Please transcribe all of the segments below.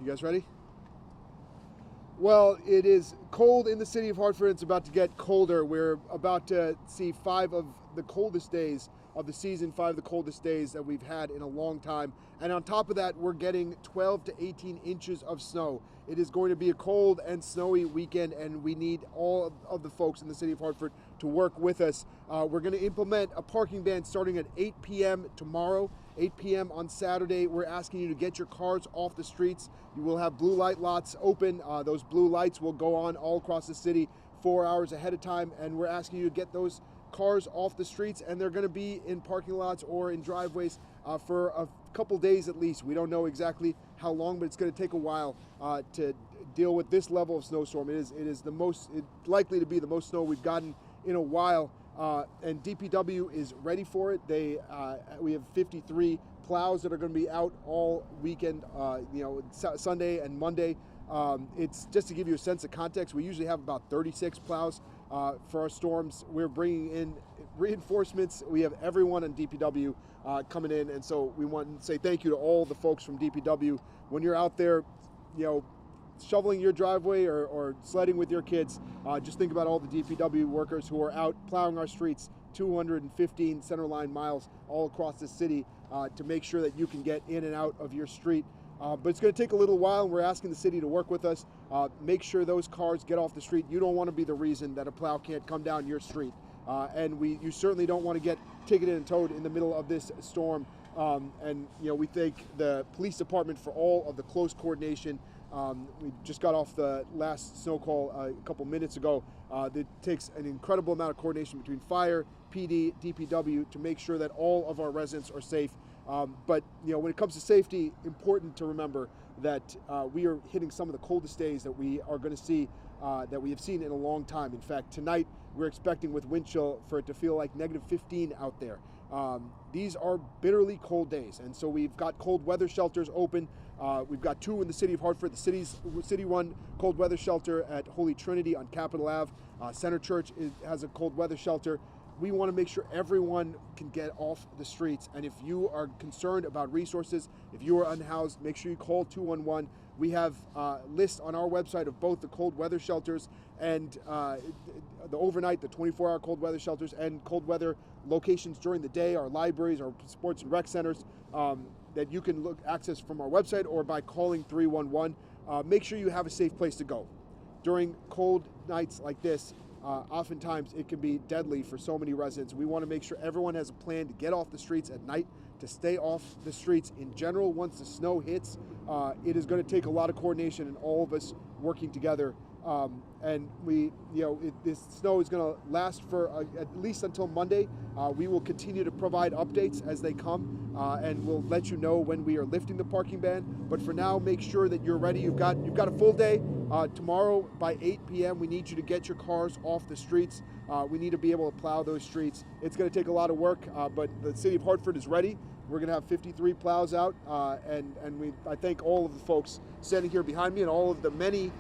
You guys ready? Well, it is cold in the city of Hartford. It's about to get colder. We're about to see 5 of the coldest days of the season, 5 of the coldest days that we've had in a long time. And on top of that, we're getting 12 to 18 inches of snow. It is going to be a cold and snowy weekend, and we need all of the folks in the city of Hartford to work with us. We're going to implement a parking ban starting at 8 p.m. tomorrow. 8 p.m. on Saturday. We're asking you to get your cars off the streets. You will have blue light lots open. Those blue lights will go on all across the city 4 hours ahead of time, and we're asking you to get those cars off the streets, and they're going to be in parking lots or in driveways for a couple days at least. We don't know exactly how long, but it's going to take a while to deal with this level of snowstorm. It's likely to be the most snow we've gotten in a while. And DPW is ready for it. We have 53 plows that are going to be out all weekend, Sunday and Monday. It's just to give you a sense of context. We usually have about 36 plows for our storms. We're bringing in reinforcements. We have everyone on DPW coming in, and so we want to say thank you to all the folks from DPW. When you're out there, shoveling your driveway or sledding with your kids, just think about all the DPW workers who are out plowing our streets 215 centerline miles all across the city to make sure that you can get in and out of your street. But it's going to take a little while, and we're asking the city to work with us. Make sure those cars get off the street. You don't want to be the reason that a plow can't come down your street. And you certainly don't want to get ticketed and towed in the middle of this storm. We thank the police department for all of the close coordination. We just got off the last snow call a couple minutes ago. It takes an incredible amount of coordination between fire, PD, DPW to make sure that all of our residents are safe. But when it comes to safety, important to remember that we are hitting some of the coldest days that we are going to see, that we have seen in a long time. In fact, tonight we're expecting with wind chill for it to feel like negative 15 out there. These are bitterly cold days, and so we've got cold weather shelters open. We've got 2 in the city of Hartford, the city-run cold weather shelter at Holy Trinity on Capitol Ave. Center Church has a cold weather shelter. We want to make sure everyone can get off the streets. And if you are concerned about resources, if you are unhoused, make sure you call 211. We have lists on our website of both the cold weather shelters and the overnight, the 24-hour cold weather shelters, and cold weather locations during the day, our libraries, our sports and rec centers, that you can access from our website or by calling 311. Make sure you have a safe place to go. During cold nights like this, oftentimes it can be deadly for so many residents. We want to make sure everyone has a plan to get off the streets at night, to stay off the streets in general. Once the snow hits, it is going to take a lot of coordination and all of us working together. This snow is going to last for at least until Monday. We will continue to provide updates as they come, and we'll let you know when we are lifting the parking ban. But for now, make sure that you're ready. You've got a full day. Tomorrow by 8 p.m., we need you to get your cars off the streets. We need to be able to plow those streets. It's going to take a lot of work, but the city of Hartford is ready. We're going to have 53 plows out, and I thank all of the folks standing here behind me and all of the many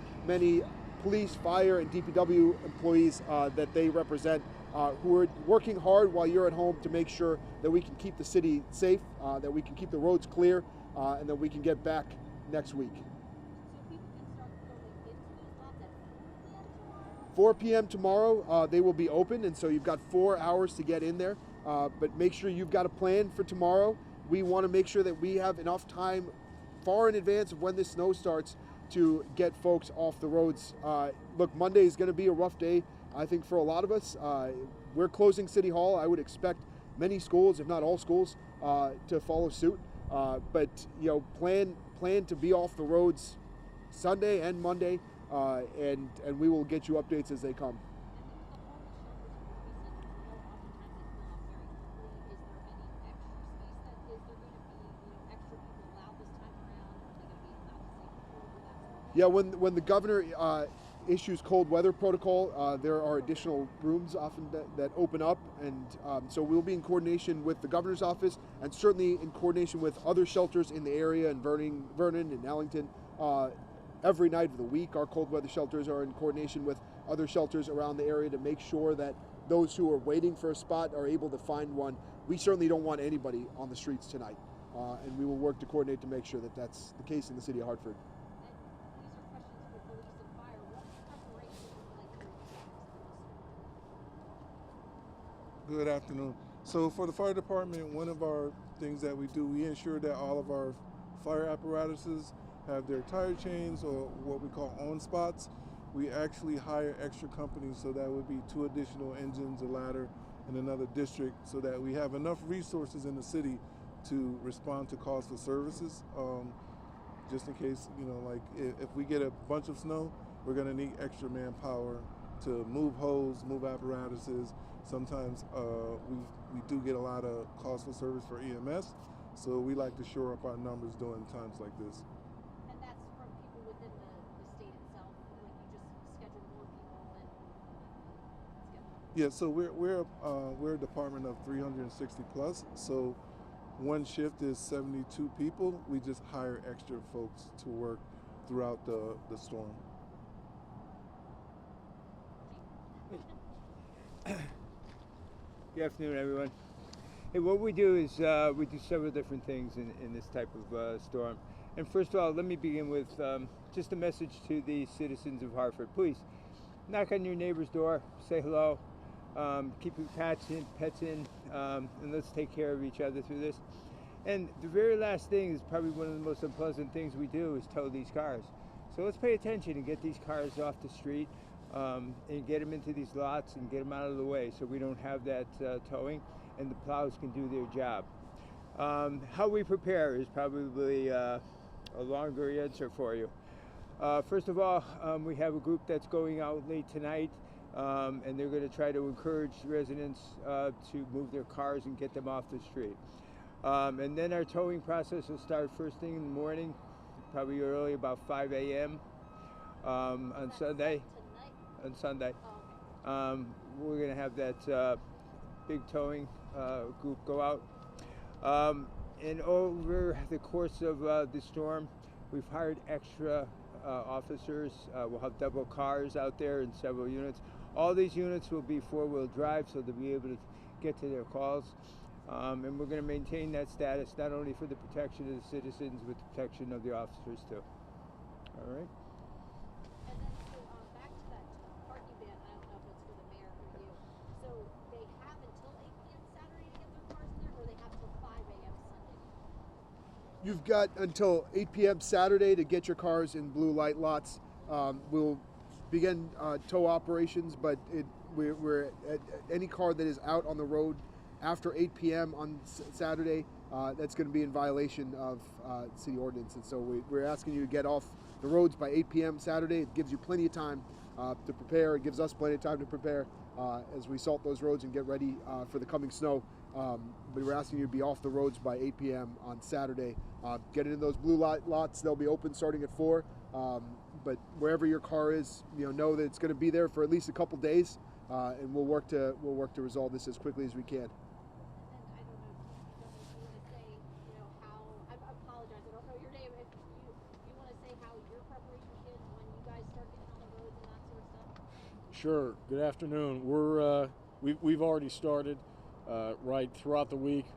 police, fire, and DPW employees that they represent, who are working hard while you're at home to make sure that we can keep the city safe, that we can keep the roads clear, and that we can get back next week. 4 p.m. tomorrow, they will be open, and so you've got 4 hours to get in there. But make sure you've got a plan for tomorrow. We want to make sure that we have enough time far in advance of when this snow starts to get folks off the roads. Look, Monday is going to be a rough day, I think, for a lot of us. We're closing City Hall. I would expect many schools, if not all schools, to follow suit. But plan to be off the roads Sunday and Monday, and we will get you updates as they come. Yeah, when the governor issues cold weather protocol, there are additional rooms often that open up, and so we'll be in coordination with the governor's office and certainly in coordination with other shelters in the area in Vernon and Ellington. Every night of the week, our cold weather shelters are in coordination with other shelters around the area to make sure that those who are waiting for a spot are able to find one. We certainly don't want anybody on the streets tonight, and we will work to coordinate to make sure that that's the case in the city of Hartford. Good afternoon. So for the fire department, one of our things that we do, we ensure that all of our fire apparatuses have their tire chains, or what we call on spots. We actually hire extra companies, so that would be 2 additional engines, a ladder, in another district, so that we have enough resources in the city to respond to calls for services. Just in case, like if we get a bunch of snow, we're going to need extra manpower to move hose, move apparatuses. Sometimes we do get a lot of calls for service for EMS, so we like to shore up our numbers during times like this. And that's from people within the state itself, like you just schedule more people and schedule. Yeah, so we're a department of 360 plus. So one shift is 72 people. We just hire extra folks to work throughout the storm. Good afternoon, everyone. Hey, what we do is we do several different things in this type of storm. And first of all, let me begin with just a message to the citizens of Hartford. Please, knock on your neighbor's door, say hello, keep your pets in, and let's take care of each other through this. And the very last thing is probably one of the most unpleasant things we do is tow these cars. So let's pay attention and get these cars off the street and get them into these lots and get them out of the way so we don't have that towing and the plows can do their job. How we prepare is probably a longer answer for you. First of all, we have a group that's going out late tonight and they're going to try to encourage residents to move their cars and get them off the street. And then our towing process will start first thing in the morning, probably early, about 5 a.m. On Sunday. On Sunday. Oh, okay. We're going to have that big towing group go out. And over the course of the storm, we've hired extra officers. We'll have double cars out there in several units. All these units will be 4-wheel drive, so they'll be able to get to their calls. And we're going to maintain that status not only for the protection of the citizens, but the protection of the officers too. All right. And then back to that parking ban. I don't know if it's for the mayor or you. So they have until 8 p.m. Saturday to get their cars in there, or they have till 5 a.m. Sunday? You've got until 8 p.m. Saturday to get your cars in blue light lots. We'll begin tow operations, but we're at any car that is out on the road after 8 p.m. on Saturday, that's going to be in violation of city ordinance. And so we're asking you to get off the roads by 8 p.m. Saturday. It gives you plenty of time to prepare. It gives us plenty of time to prepare as we salt those roads and get ready for the coming snow. But we're asking you to be off the roads by 8 p.m. on Saturday. Get in those blue light lots. They'll be open starting at 4. But wherever your car is, know that it's going to be there for at least a couple days, and we'll work to resolve this as quickly as we can. Sure. Good afternoon. We've already started right throughout the week.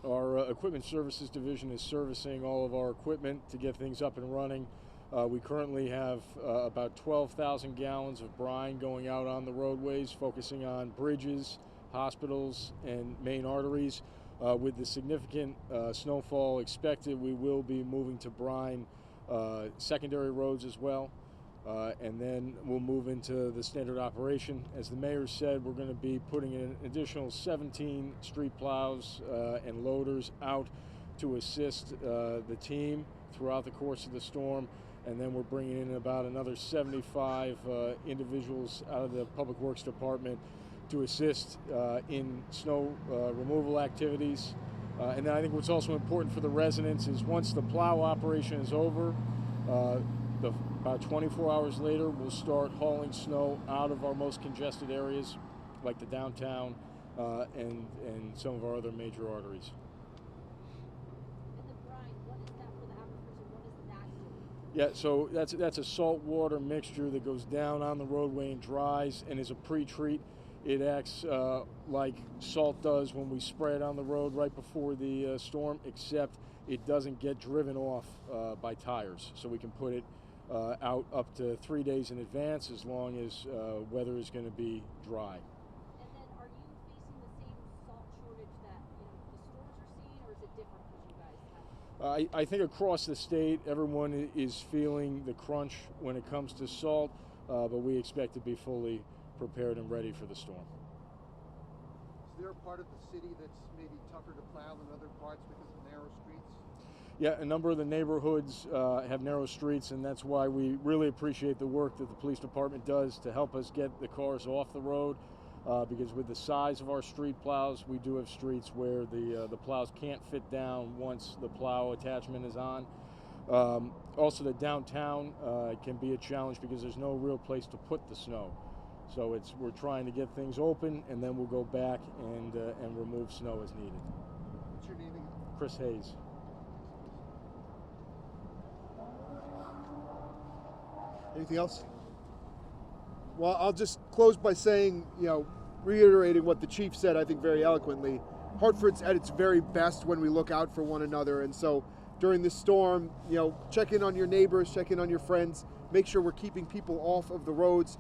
Our equipment services division is servicing all of our equipment to get things up and running. We currently have about 12,000 gallons of brine going out on the roadways, focusing on bridges, hospitals, and main arteries. With the significant snowfall expected, we will be moving to brine secondary roads as well. And then we'll move into the standard operation. As the mayor said, we're going to be putting an additional 17 street plows and loaders out to assist the team throughout the course of the storm. And then we're bringing in about another 75 individuals out of the Public Works Department to assist in snow removal activities. And then I think what's also important for the residents is once the plow operation is over, about 24 hours later, we'll start hauling snow out of our most congested areas, like the downtown and some of our other major arteries. And the brine, what is that for the aquifers, and what does that do? Yeah, so that's a salt water mixture that goes down on the roadway and dries and is a pre-treat. It acts like salt does when we spray it on the road right before the storm, except it doesn't get driven off by tires. So we can put it out up to 3 days in advance as long as weather is going to be dry. And then are you facing the because you guys have? I think across the state, everyone is feeling the crunch when it comes to salt, but we expect to be fully prepared and ready for the storm. Is there a part of the city that's maybe tougher to plow than other parts because of narrow streets? Yeah, a number of the neighborhoods have narrow streets, and that's why we really appreciate the work that the police department does to help us get the cars off the road. Because with the size of our street plows, we do have streets where the plows can't fit down once the plow attachment is on. Also, the downtown can be a challenge because there's no real place to put the snow. So we're trying to get things open, and then we'll go back and remove snow as needed. What's your name again? Chris Hayes. Anything else? Well, I'll just close by saying, reiterating what the chief said, I think very eloquently. Hartford's at its very best when we look out for one another, and so during this storm, check in on your neighbors, check in on your friends, make sure we're keeping people off of the roads,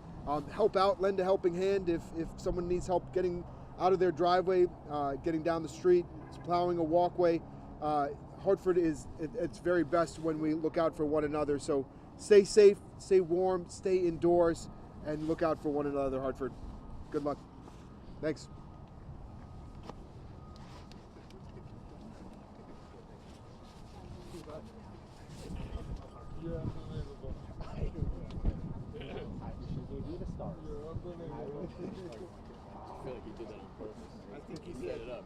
help out, lend a helping hand if someone needs help getting out of their driveway, getting down the street, plowing a walkway. Hartford is at its very best when we look out for one another, so stay safe, stay warm, stay indoors, and look out for one another, Hartford. Good luck. Thanks. You're unbelievable. I feel like he did that on purpose. I think he set it up,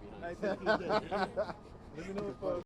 Let me know if